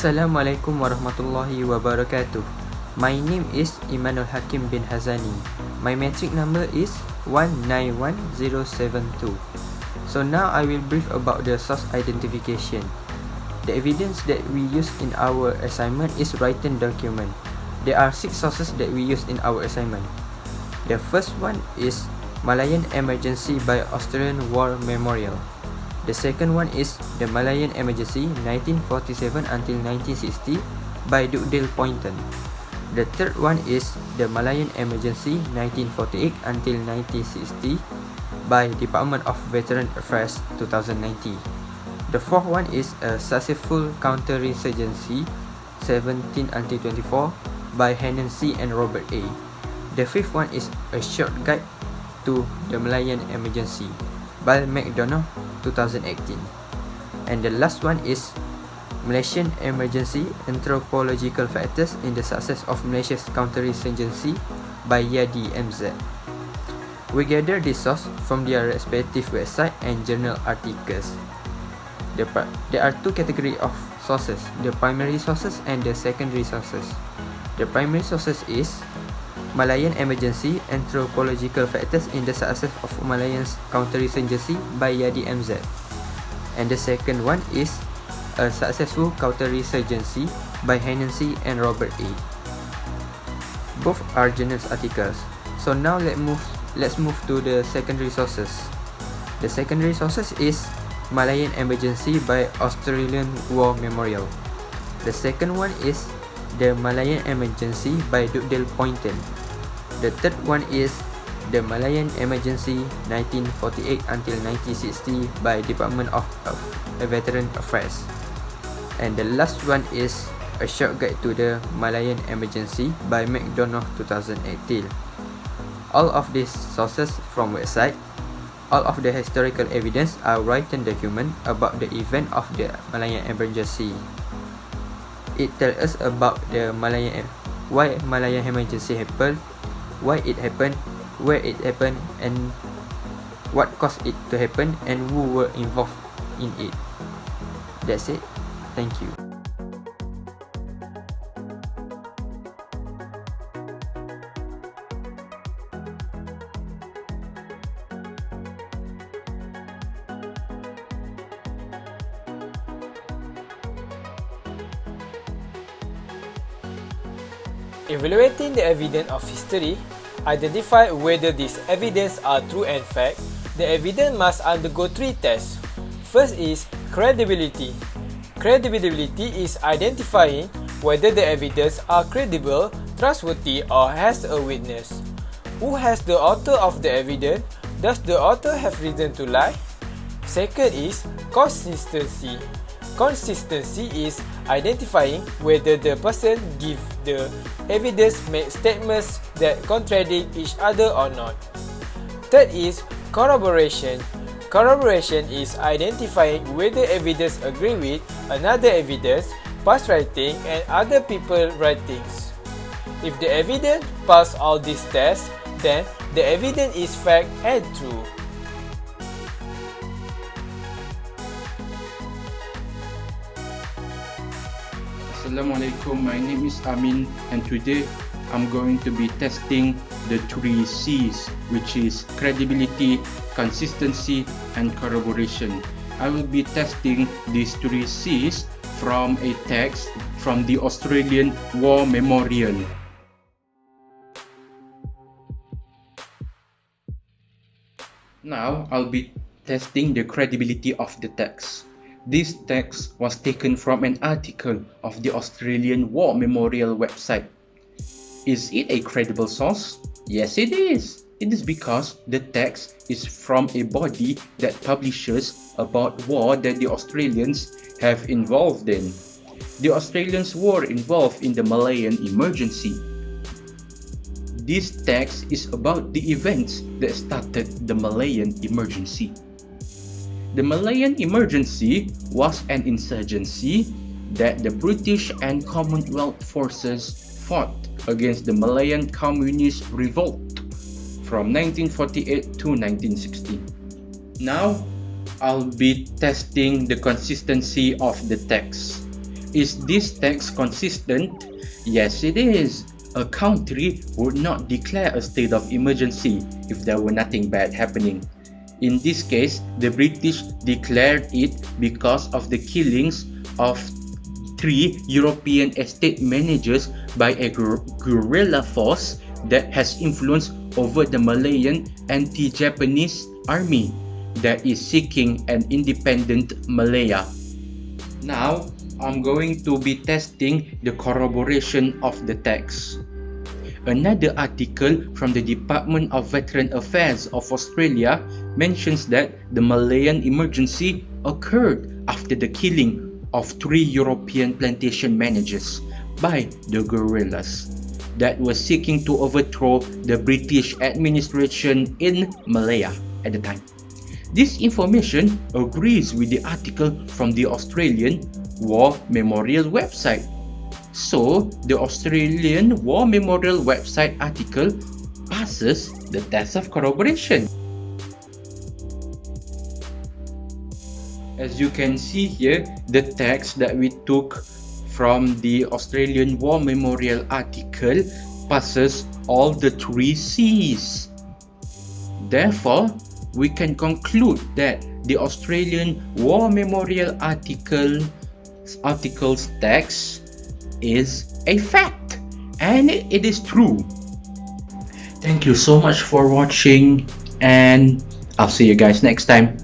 Assalamualaikum warahmatullahi wabarakatuh. My name is Imanul Hakim bin Hazani. My metric number is 191072. So now I will brief about the source identification. The evidence that we use in our assignment is written document. There are 6 sources that we use in our assignment. The first one is Malayan Emergency by Australian War Memorial. The second one is the Malayan Emergency 1947 until 1960 by Dugdale Poynton. The third one is the Malayan Emergency 1948 until 1960 by Department of Veteran Affairs 2019. The fourth one is a successful counterinsurgency 17 until 24 by Hannon C. and Robert A. The fifth one is a short guide to the Malayan Emergency by McDonough 2018. And the last one is Malaysian Emergency Anthropological Factors in the Success of Malaysia's Counterinsurgency by Yadi MZ. We gather this source from their respective website and journal articles. There are 2 categories of sources, the primary sources and the secondary sources. The primary sources is Malayan Emergency Anthropological Factors in the Success of Malayan's Counterinsurgency by Yadi MZ. And the second one is A Successful Counterinsurgency by Hannon C. and Robert A. Both are journal articles. So now let's move to the secondary sources. The secondary sources is Malayan Emergency by Australian War Memorial. The second one is the Malayan Emergency by Dugdale Poynton. The third one is the Malayan Emergency 1948 until 1960 by Department of Veteran Affairs. And the last one is A Short Guide to the Malayan Emergency by McDonough 2018. All of these sources from website, all of the historical evidence are written document about the event of the Malayan Emergency. It tells us about the why Malayan Emergency happened, why it happened, where it happened, and what caused it to happen, and who were involved in it. That's it. Thank you. Evaluating the evidence of history, identify whether these evidence are true and fact. The evidence must undergo 3 tests. First is credibility. Credibility is identifying whether the evidence are credible, trustworthy, or has a witness. Who has the author of the evidence? Does the author have reason to lie? Second is consistency. Consistency is identifying whether the person give the evidence make statements that contradict each other or not. Third is corroboration. Corroboration is identifying whether evidence agree with another evidence, past writing, and other people writings. If the evidence pass all these tests, then the evidence is fact and true. Assalamualaikum, my name is Amin, and today I'm going to be testing the 3 C's, which is credibility, consistency, and corroboration. I will be testing these 3 C's from a text from the Australian War Memorial. Now I'll be testing the credibility of the text. This text was taken from an article of the Australian War Memorial website. Is it a credible source? Yes, it is. It is because the text is from a body that publishes about war that the Australians have involved in. The Australians were involved in the Malayan Emergency. This text is about the events that started the Malayan Emergency. The Malayan Emergency was an insurgency that the British and Commonwealth forces fought against the Malayan Communist Revolt from 1948 to 1960. Now, I'll be testing the consistency of the text. Is this text consistent? Yes, it is. A country would not declare a state of emergency if there were nothing bad happening. In this case, the British declared it because of the killings of 3 European estate managers by a guerrilla force that has influence over the Malayan anti-Japanese army that is seeking an independent Malaya. Now, I'm going to be testing the corroboration of the text. Another article from the Department of Veteran Affairs of Australia mentions that the Malayan Emergency occurred after the killing of 3 European plantation managers by the guerrillas that were seeking to overthrow the British administration in Malaya at the time. This information agrees with the article from the Australian War Memorial website. So, the Australian War Memorial website article passes the test of corroboration. As you can see here, the text that we took from the Australian War Memorial article passes all the 3 C's. Therefore, we can conclude that the Australian War Memorial article's text is a fact, and it is true. Thank you so much for watching, and I'll see you guys next time.